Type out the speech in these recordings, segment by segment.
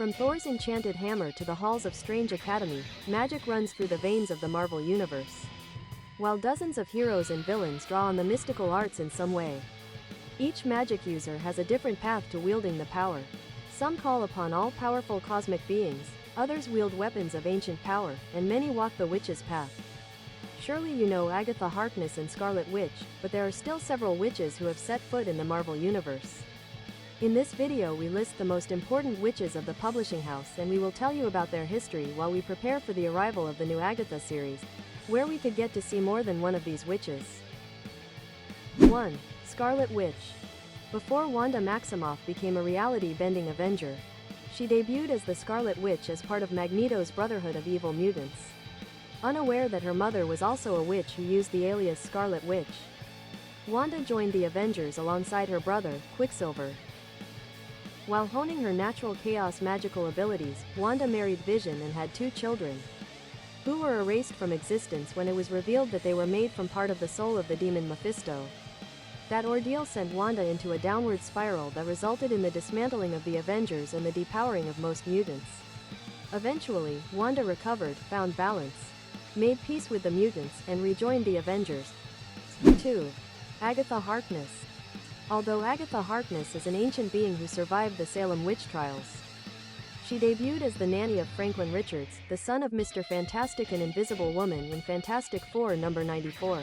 From Thor's enchanted hammer to the halls of Strange Academy, magic runs through the veins of the Marvel Universe. While dozens of heroes and villains draw on the mystical arts in some way, each magic user has a different path to wielding the power. Some call upon all-powerful cosmic beings, others wield weapons of ancient power, and many walk the witch's path. Surely you know Agatha, Harkness and Scarlet Witch, but there are still several witches who have set foot in the Marvel Universe. In this video we list the most important witches of the publishing house, and we will tell you about their history while we prepare for the arrival of the new Agatha series, where we could get to see more than one of these witches. 1. Scarlet Witch. Before Wanda Maximoff became a reality-bending Avenger, she debuted as the Scarlet Witch as part of Magneto's Brotherhood of Evil Mutants. Unaware that her mother was also a witch who used the alias Scarlet Witch, Wanda joined the Avengers alongside her brother, Quicksilver. While honing her natural chaos magical abilities, Wanda married Vision and had 2 children, who were erased from existence when it was revealed that they were made from part of the soul of the demon Mephisto. That ordeal sent Wanda into a downward spiral that resulted in the dismantling of the Avengers and the depowering of most mutants. Eventually, Wanda recovered, found balance, made peace with the mutants, and rejoined the Avengers. 2. Agatha Harkness. Although Agatha Harkness is an ancient being who survived the Salem witch trials, she debuted as the nanny of Franklin Richards, the son of Mr. Fantastic and Invisible Woman in Fantastic Four number 94.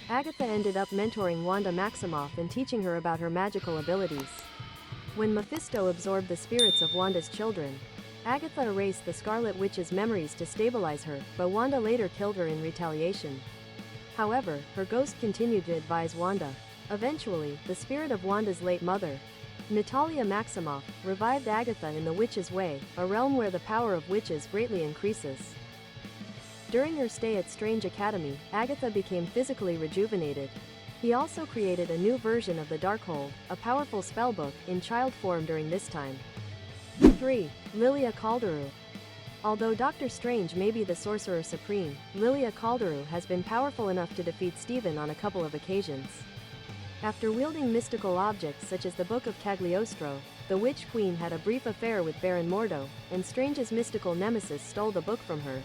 Agatha ended up mentoring Wanda Maximoff and teaching her about her magical abilities. When Mephisto absorbed the spirits of Wanda's children, Agatha erased the Scarlet Witch's memories to stabilize her, but Wanda later killed her in retaliation. However, her ghost continued to advise Wanda. Eventually, the spirit of Wanda's late mother, Natalia Maximoff, revived Agatha in the Witch's Way, a realm where the power of witches greatly increases. During her stay at Strange Academy, Agatha became physically rejuvenated. He also created a new version of the Darkhold, a powerful spellbook, in child form during this time. 3. Lilia Calderon. Although Doctor Strange may be the Sorcerer Supreme, Lilia Calderon has been powerful enough to defeat Stephen on a couple of occasions. After wielding mystical objects such as the Book of Cagliostro, the Witch Queen had a brief affair with Baron Mordo, and Strange's mystical nemesis stole the book from her.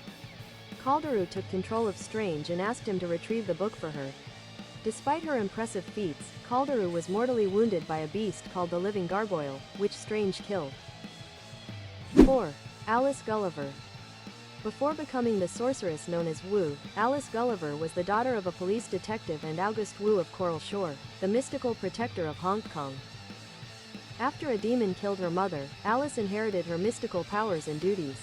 Calderon took control of Strange and asked him to retrieve the book for her. Despite her impressive feats, Calderon was mortally wounded by a beast called the Living Gargoyle, which Strange killed. 4. Alice Gulliver. Before becoming the sorceress known as Wu, Alice Gulliver was the daughter of a police detective and August Wu of Coral Shore, the mystical protector of Hong Kong. After a demon killed her mother, Alice inherited her mystical powers and duties.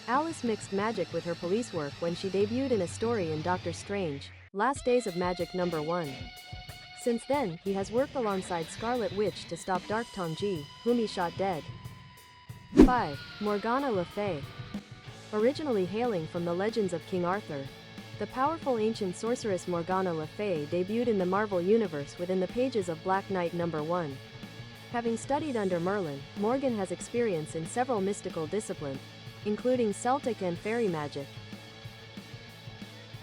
Alice mixed magic with her police work when she debuted in a story in Doctor Strange, Last Days of Magic No. 1. Since then, he has worked alongside Scarlet Witch to stop Dark Tongji, whom he shot dead. 5. Morgana Le Fay. Originally hailing from the legends of King Arthur, the powerful ancient sorceress Morgana Le Fay debuted in the Marvel Universe within the pages of Black Knight No. 1. Having studied under Merlin, Morgan has experience in several mystical disciplines, including Celtic and fairy magic.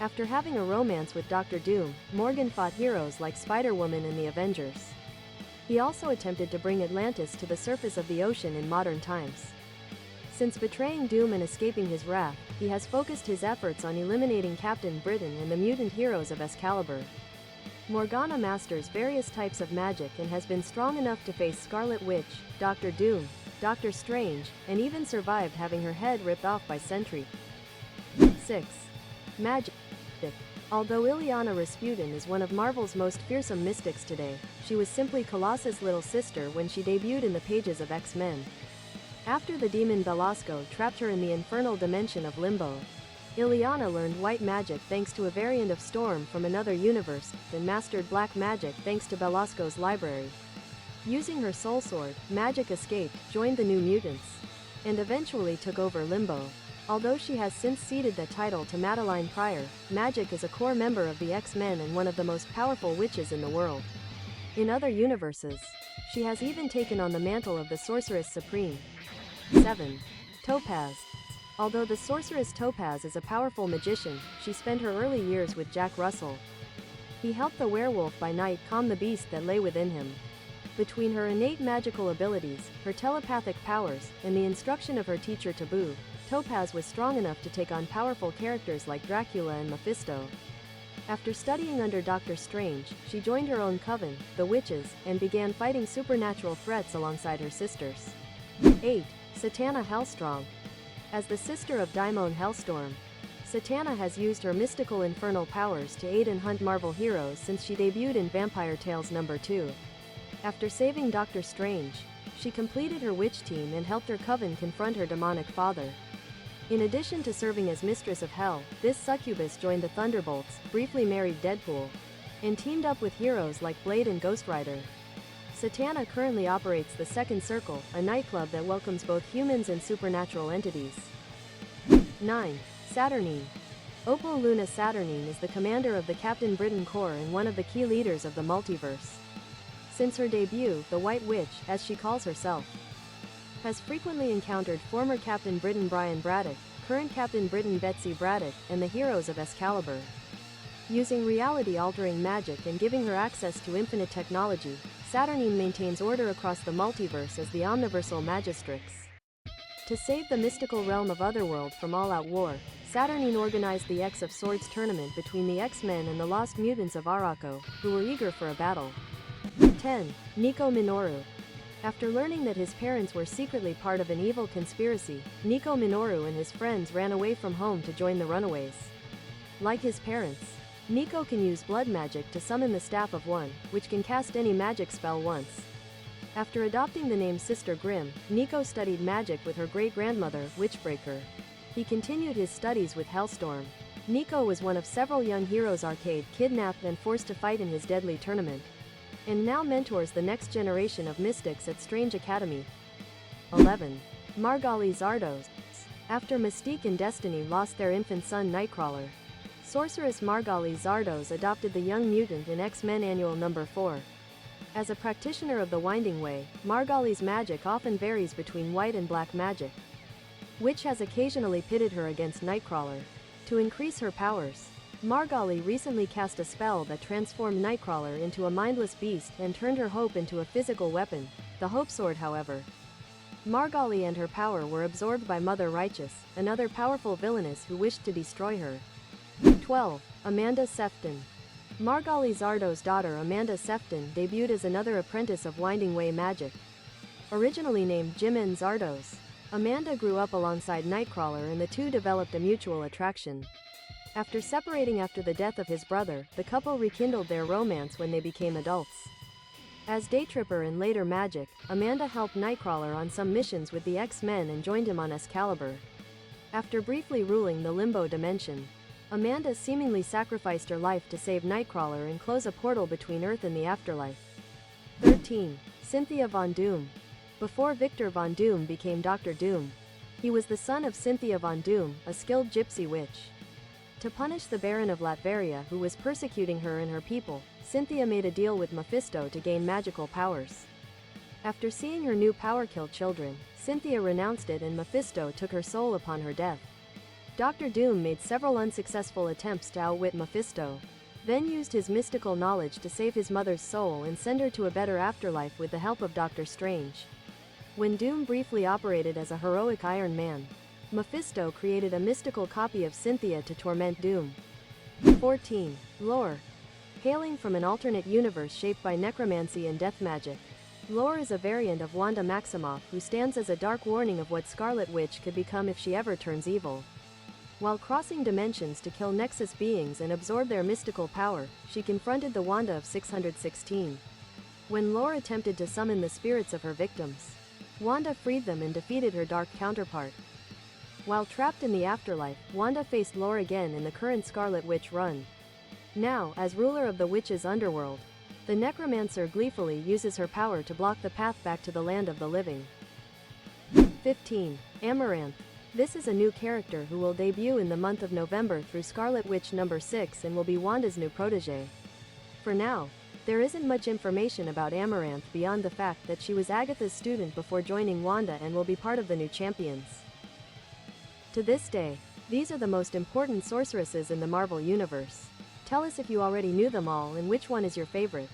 After having a romance with Dr. Doom, Morgan fought heroes like Spider-Woman and the Avengers. He also attempted to bring Atlantis to the surface of the ocean in modern times. Since betraying Doom and escaping his wrath, he has focused his efforts on eliminating Captain Britain and the mutant heroes of Excalibur. Morgana masters various types of magic and has been strong enough to face Scarlet Witch, Dr. Doom, Doctor Strange, and even survived having her head ripped off by Sentry. 6. Magic. Although Ilana Rutin is one of Marvel's most fearsome mystics today, she was simply Colossus' little sister when she debuted in the pages of X-Men. After the demon Belasco trapped her in the infernal dimension of Limbo, Ilana learned white magic thanks to a variant of Storm from another universe, and mastered black magic thanks to Belasco's library. Using her soul sword, Magic escaped, joined the New Mutants, and eventually took over Limbo. Although she has since ceded that title to Madeline Pryor, Magic is a core member of the X-Men and one of the most powerful witches in the world. In other universes, she has even taken on the mantle of the Sorceress Supreme. 7. Topaz. Although the sorceress Topaz is a powerful magician, she spent her early years with Jack Russell. He helped the werewolf by night calm the beast that lay within him. Between her innate magical abilities, her telepathic powers, and the instruction of her teacher Taboo, Topaz was strong enough to take on powerful characters like Dracula and Mephisto. After studying under Doctor Strange, she joined her own coven, the Witches, and began fighting supernatural threats alongside her sisters. 8. Satana Hellstrong. As the sister of Daimon Hellstorm, Satana has used her mystical infernal powers to aid and hunt Marvel heroes since she debuted in Vampire Tales No. 2. After saving Doctor Strange, she completed her witch team and helped her coven confront her demonic father. In addition to serving as Mistress of Hell, this succubus joined the Thunderbolts, briefly married Deadpool, and teamed up with heroes like Blade and Ghost Rider. Satana currently operates the Second Circle, a nightclub that welcomes both humans and supernatural entities. 9. Saturnine. Opal Luna Saturnine is the commander of the Captain Britain Corps and one of the key leaders of the multiverse. Since her debut, the White Witch, as she calls herself, has frequently encountered former Captain Britain Brian Braddock, current Captain Britain Betsy Braddock, and the heroes of Excalibur. Using reality-altering magic and giving her access to infinite technology, Saturnine maintains order across the multiverse as the Omniversal Magistrix. To save the mystical realm of Otherworld from all-out war, Saturnine organized the X of Swords tournament between the X-Men and the Lost Mutants of Arakko, who were eager for a battle. 10. Niko Minoru. After learning that his parents were secretly part of an evil conspiracy, Niko Minoru and his friends ran away from home to join the Runaways. Like his parents, Niko can use blood magic to summon the Staff of One, which can cast any magic spell once. After adopting the name Sister Grimm, Niko studied magic with her great-grandmother, Witchbreaker. He continued his studies with Hellstorm. Niko was one of several Young Heroes Arcade kidnapped and forced to fight in his deadly tournament, and now mentors the next generation of mystics at Strange Academy. 11. Margali Zardoz. After Mystique and Destiny lost their infant son Nightcrawler, sorceress Margali Zardoz adopted the young mutant in X-Men Annual No. 4. As a practitioner of the Winding Way, Margali's magic often varies between white and black magic, which has occasionally pitted her against Nightcrawler. To increase her powers, Margali recently cast a spell that transformed Nightcrawler into a mindless beast and turned her hope into a physical weapon, the Hope Sword. However, Margali and her power were absorbed by Mother Righteous, another powerful villainess who wished to destroy her. 12. Amanda Sefton. Margali Zardoz's daughter Amanda Sefton debuted as another apprentice of Winding Way magic. Originally named Jimin Zardoz, Amanda grew up alongside Nightcrawler and the two developed a mutual attraction. After separating after the death of his brother, the couple rekindled their romance when they became adults. As Daytripper in later Magic, Amanda helped Nightcrawler on some missions with the X-Men and joined him on Excalibur. After briefly ruling the Limbo Dimension, Amanda seemingly sacrificed her life to save Nightcrawler and close a portal between Earth and the afterlife. 13. Cynthia Von Doom. Before Victor Von Doom became Dr. Doom, he was the son of Cynthia Von Doom, a skilled gypsy witch. To punish the Baron of Latveria who was persecuting her and her people, Cynthia made a deal with Mephisto to gain magical powers. After seeing her new power kill children, Cynthia renounced it and Mephisto took her soul upon her death. Dr. Doom made several unsuccessful attempts to outwit Mephisto, then used his mystical knowledge to save his mother's soul and send her to a better afterlife with the help of Doctor Strange. When Doom briefly operated as a heroic Iron Man, Mephisto created a mystical copy of Cynthia to torment Doom. 14. Lore. Hailing from an alternate universe shaped by necromancy and death magic, Lore is a variant of Wanda Maximoff who stands as a dark warning of what Scarlet Witch could become if she ever turns evil. While crossing dimensions to kill Nexus beings and absorb their mystical power, she confronted the Wanda of 616. When Lore attempted to summon the spirits of her victims, Wanda freed them and defeated her dark counterpart. While trapped in the afterlife, Wanda faced Lore again in the current Scarlet Witch run. Now, as ruler of the Witch's underworld, the Necromancer gleefully uses her power to block the path back to the land of the living. 15. Amaranth. This is a new character who will debut in the month of November through Scarlet Witch No. 6 and will be Wanda's new protégé. For now, there isn't much information about Amaranth beyond the fact that she was Agatha's student before joining Wanda and will be part of the new champions. To this day, these are the most important sorceresses in the Marvel Universe. Tell us if you already knew them all and which one is your favorite.